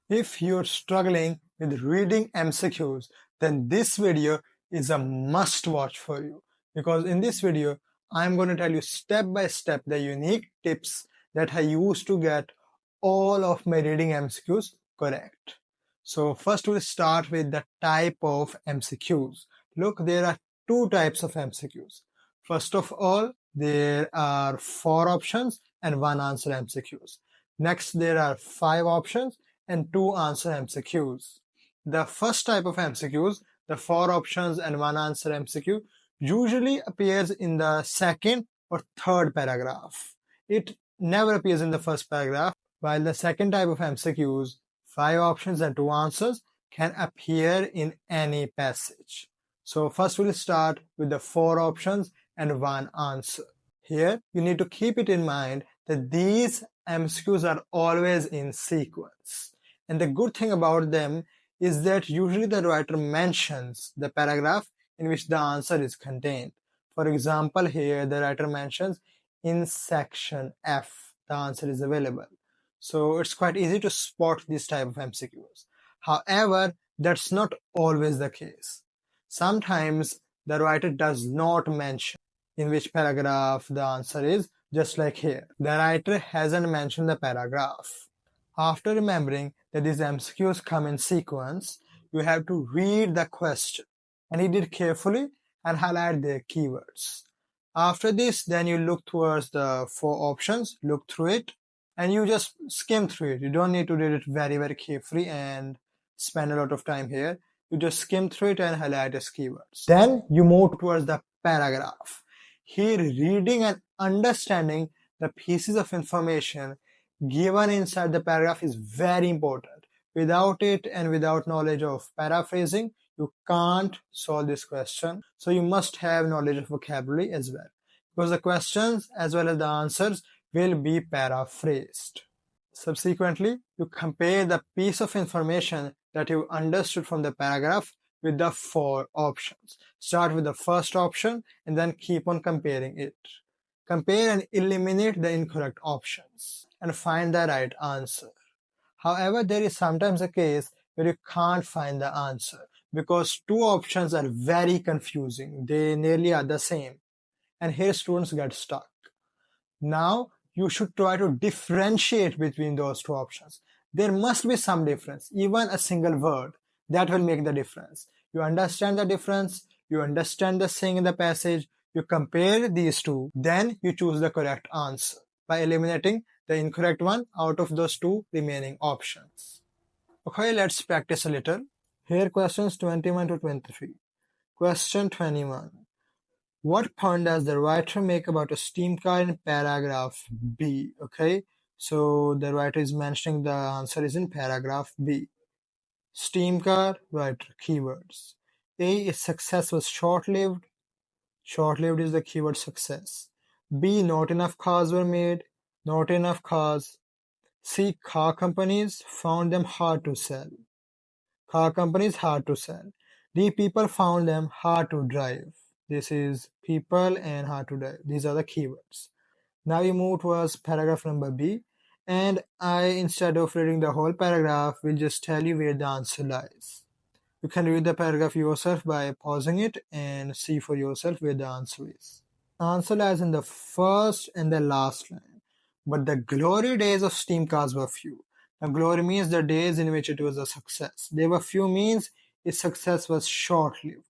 If you're struggling with reading MCQs, then this video is a must watch for you, because in this video I'm going to tell you step by step the unique tips that I use to get all of my reading MCQs correct. So first we'll start with the type of MCQs. Look, there are two types of MCQs. First of all, there are 4 options and 1 answer MCQs. Next, there are 5 options and 2 answer MCQs. The first type of MCQs, the 4 options and 1 answer MCQ, usually appears in the second or third paragraph. It never appears in the first paragraph, while the second type of MCQs, 5 options and 2 answers, can appear in any passage. So first we'll start with the 4 options and 1 answer. Here you need to keep it in mind that these MCQs are always in sequence. And the good thing about them is that usually the writer mentions the paragraph in which the answer is contained. For example, here the writer mentions in section F the answer is available. So it's quite easy to spot this type of MCQs. However, that's not always the case. Sometimes the writer does not mention in which paragraph the answer is, just like here. The writer hasn't mentioned the paragraph. After remembering that these MCQs come in sequence, you have to read the question and read it carefully and highlight their keywords. After this, then you look towards the 4 options, look through it, and you just skim through it. You don't need to read it very, very carefully and spend a lot of time here. You just skim through it and highlight its keywords. Then you move towards the paragraph. Here, reading and understanding the pieces of information given inside the paragraph is very important. Without it and without knowledge of paraphrasing, you can't solve this question. So you must have knowledge of vocabulary as well, because the questions as well as the answers will be paraphrased. Subsequently, you compare the piece of information that you understood from the paragraph with the 4 options. Start with the first option and then keep on comparing it. Compare and eliminate the incorrect options and find the right answer. However, there is sometimes a case where you can't find the answer because 2 options are very confusing. They nearly are the same. And here students get stuck. Now, you should try to differentiate between those 2 options. There must be some difference, even a single word. That will make the difference. You understand the difference, you understand the saying in the passage, you compare these two, then you choose the correct answer by eliminating the incorrect one out of those 2 remaining options. Okay, let's practice a little. Here questions 21 to 23. Question 21. What point does the writer make about a steam car in paragraph B? Okay, so the writer is mentioning the answer is in paragraph B. Steam car, writer, keywords. A is success was short-lived. Short-lived is the keyword success. B, not enough cars were made. Not enough cars. C, car companies found them hard to sell. Car companies hard to sell. D, people found them hard to drive. This is people and hard to drive. These are the keywords. Now we move towards paragraph number B, and I, instead of reading the whole paragraph, will just tell you where the answer lies. You can read the paragraph yourself by pausing it and see for yourself where the answer is. Answer lies in the first and the last line. But the glory days of steam cars were few. The glory means the days in which it was a success. They were few means its success was short-lived.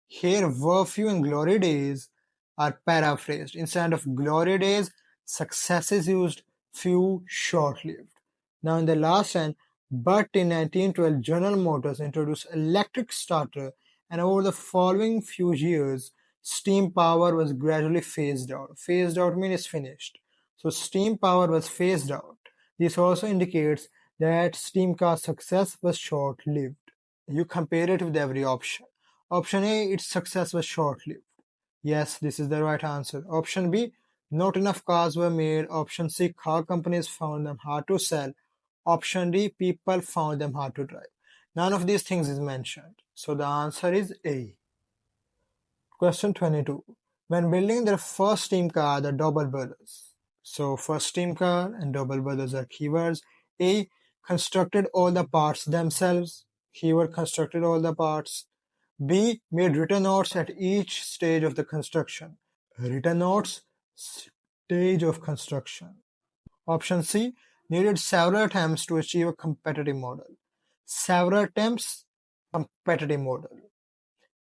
Here, were few and glory days are paraphrased. Instead of glory days, success is used, few, short-lived. Now in the last line, but in 1912, General Motors introduced electric starter, and over the following few years, steam power was gradually phased out. Phased out means finished. So steam power was phased out. This also indicates that steam car success was short-lived. You compare it with every option. Option A, its success was short-lived. Yes, this is the right answer. Option B, not enough cars were made. Option C, car companies found them hard to sell. Option D, people found them hard to drive. None of these things is mentioned. So the answer is A. Question 22. When building their first steam car, the Double Brothers. So first steam car and Double Brothers are keywords. A, constructed all the parts themselves. Keyword constructed all the parts. B. Made written notes at each stage of the construction. Written notes, stage of construction. Option C. Needed several attempts to achieve a competitive model. Several attempts, competitive model.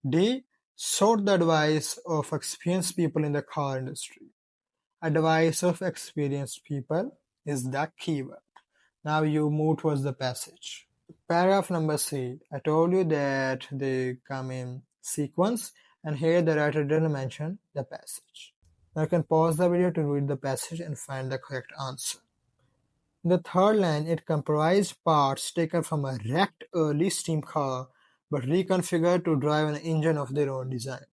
D. Sought the advice of experienced people in the car industry. Advice of experienced people is the keyword. Now you move towards the passage. Paragraph number C. I told you that they come in sequence, and here the writer didn't mention the passage. Now you can pause the video to read the passage and find the correct answer. In the third line, it comprised parts taken from a wrecked early steam car but reconfigured to drive an engine of their own design.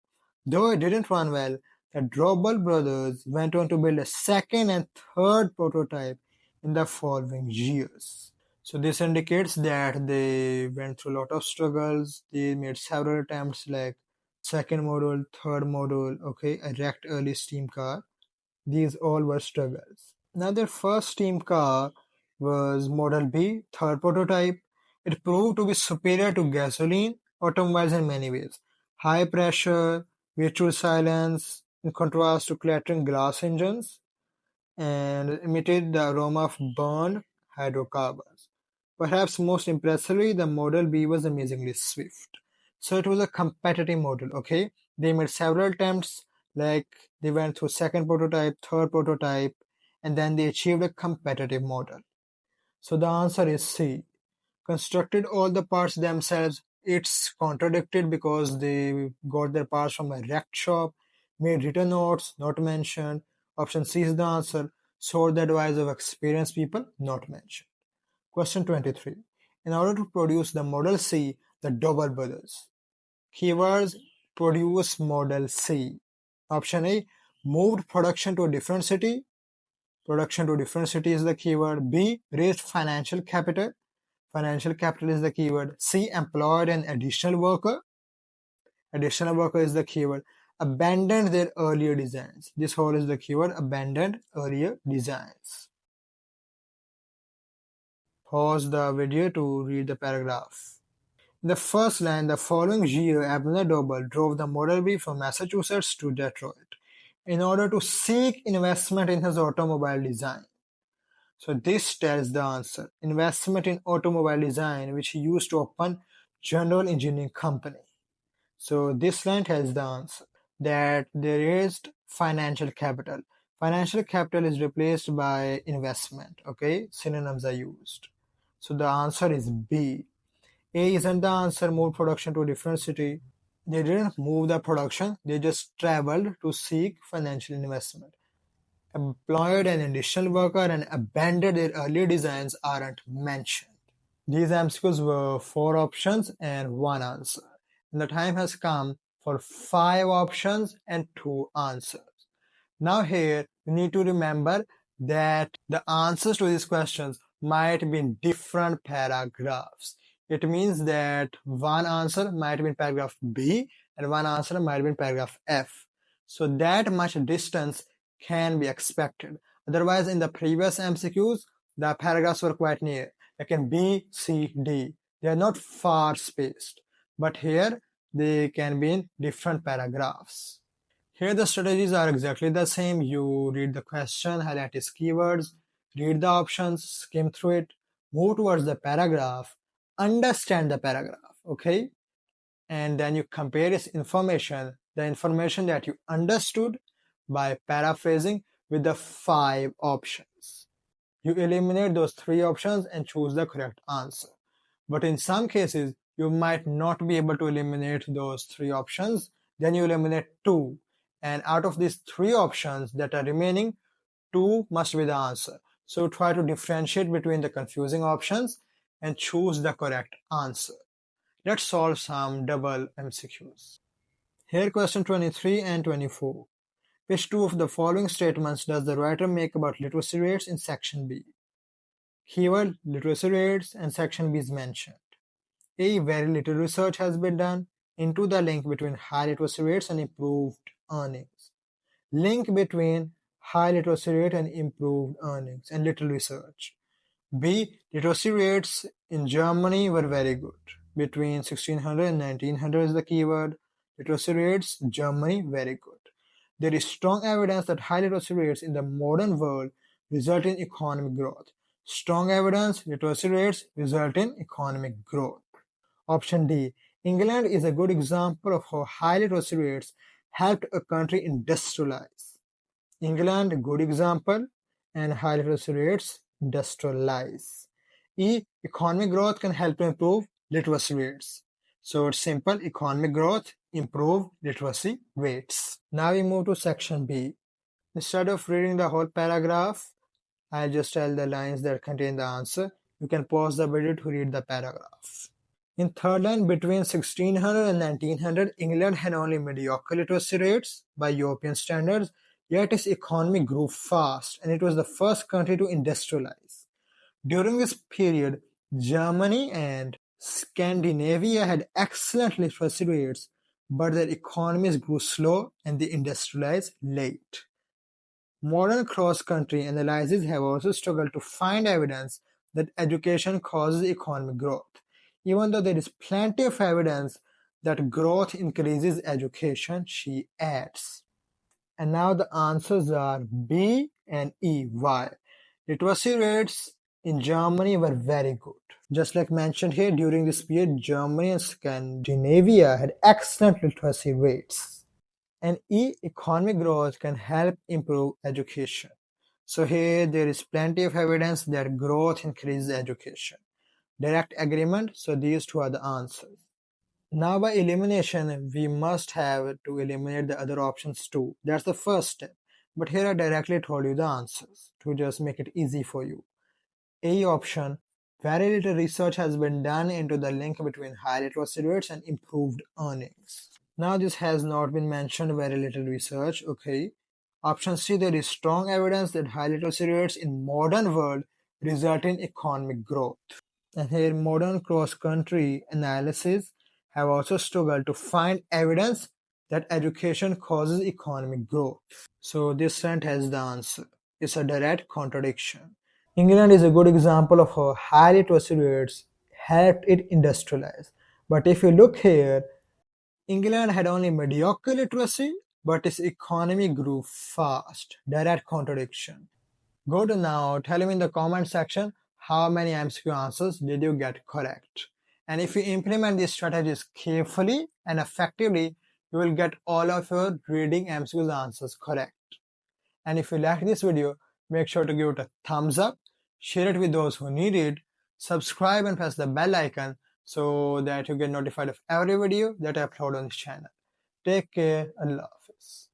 Though it didn't run well, the Drobal brothers went on to build a second and third prototype in the following years. So this indicates that they went through a lot of struggles. They made several attempts like second model, third model, okay, a wrecked early steam car. These all were struggles. Now their first steam car was Model B, third prototype. It proved to be superior to gasoline automobiles in many ways. High pressure, virtual silence, in contrast to clattering glass engines, and emitted the aroma of burned hydrocarbons. Perhaps most impressively, the Model B was amazingly swift. So it was a competitive model, okay? They made several attempts, like they went through second prototype, third prototype, and then they achieved a competitive model. So the answer is C. Constructed all the parts themselves. It's contradicted because they got their parts from a wrecked shop, made written notes, not mentioned. Option C is the answer. Sought the advice of experienced people, not mentioned. Question 23. In order to produce the Model C, the Dover brothers. Keywords: produce Model C. Option A. Moved production to a different city. Production to different city is the keyword. B. Raised financial capital. Financial capital is the keyword. C. Employed an additional worker. Additional worker is the keyword. Abandoned their earlier designs. This whole is the keyword. Abandoned earlier designs. Pause the video to read the paragraph. In the first line, the following year, Abner Doble drove the Model B from Massachusetts to Detroit in order to seek investment in his automobile design. So this tells the answer. Investment in automobile design, which he used to open General Engineering Company. So this line tells the answer that they raised financial capital. Financial capital is replaced by investment. Okay, synonyms are used. So the answer is B. A isn't the answer. Moved production to a different city. They didn't move the production. They just traveled to seek financial investment. Employed an additional worker and abandoned their earlier designs aren't mentioned. These MCQs were 4 options and 1 answer. And the time has come for 5 options and 2 answers. Now here, you need to remember that the answers to these questions might be in different paragraphs. It means that one answer might be in paragraph B and one answer might be in paragraph F. So that much distance can be expected. Otherwise, in the previous MCQs, the paragraphs were quite near, like in B, C, D. They are not far spaced, but here they can be in different paragraphs. Here the strategies are exactly the same. You read the question, highlight its keywords, read the options, skim through it, move towards the paragraph, understand the paragraph, okay? And then you compare its information, the information that you understood, by paraphrasing with the 5 options. You eliminate those 3 options and choose the correct answer. But in some cases, you might not be able to eliminate those 3 options. Then you eliminate 2. And out of these 3 options that are remaining, 2 must be the answer. So try to differentiate between the confusing options and choose the correct answer. Let's solve some double MCQs. Here question 23 and 24. Which 2 of the following statements does the writer make about literacy rates in section B? Keyword literacy rates and section B is mentioned. A. Very little research has been done into the link between high literacy rates and improved earnings. Link between high literacy rate and improved earnings and little research. B. Literacy rates in Germany were very good. Between 1600 and 1900 is the keyword. Literacy rates, Germany, very good. There is strong evidence that high literacy rates in the modern world result in economic growth. Strong evidence, literacy rates result in economic growth. Option D. England is a good example of how high literacy rates helped a country industrialize. England, a good example, and high literacy rates industrialize. E. Economic growth can help to improve literacy rates. So it's simple, economic growth, improve literacy rates. Now we move to section B. Instead of reading the whole paragraph, I'll just tell the lines that contain the answer. You can pause the video to read the paragraph. In third line, between 1600 and 1900, England had only mediocre literacy rates by European standards, yet its economy grew fast and it was the first country to industrialize. During this period, Germany and Scandinavia had excellent literacy rates, but their economies grew slow and they industrialized late. Modern cross-country analyses have also struggled to find evidence that education causes economic growth, even though there is plenty of evidence that growth increases education, she adds. And now the answers are B and E. Why? Literacy rates in Germany were very good. Just like mentioned here, during this period, Germany and Scandinavia had excellent literacy rates. And E. Economic growth can help improve education. So here there is plenty of evidence that growth increases education. Direct agreement, so these two are the answers. Now by elimination, we must have to eliminate the other options too. That's the first step. But here I directly told you the answers to just make it easy for you. A option, very little research has been done into the link between high literacy rates and improved earnings. Now this has not been mentioned, very little research, okay. Option C, there is strong evidence that high literacy rates in modern world result in economic growth. And here modern cross-country analysis have also struggled to find evidence that education causes economic growth. So this sentence has the answer. It's a direct contradiction. England is a good example of how high literacy rates helped it industrialize. But if you look here, England had only mediocre literacy, but its economy grew fast. Direct contradiction. Go to now, tell me in the comment section how many MCQ answers did you get correct. And if you implement these strategies carefully and effectively, you will get all of your reading MCQ's answers correct. And if you like this video, make sure to give it a thumbs up, share it with those who need it, subscribe and press the bell icon so that you get notified of every video that I upload on this channel. Take care. Allah Hafiz.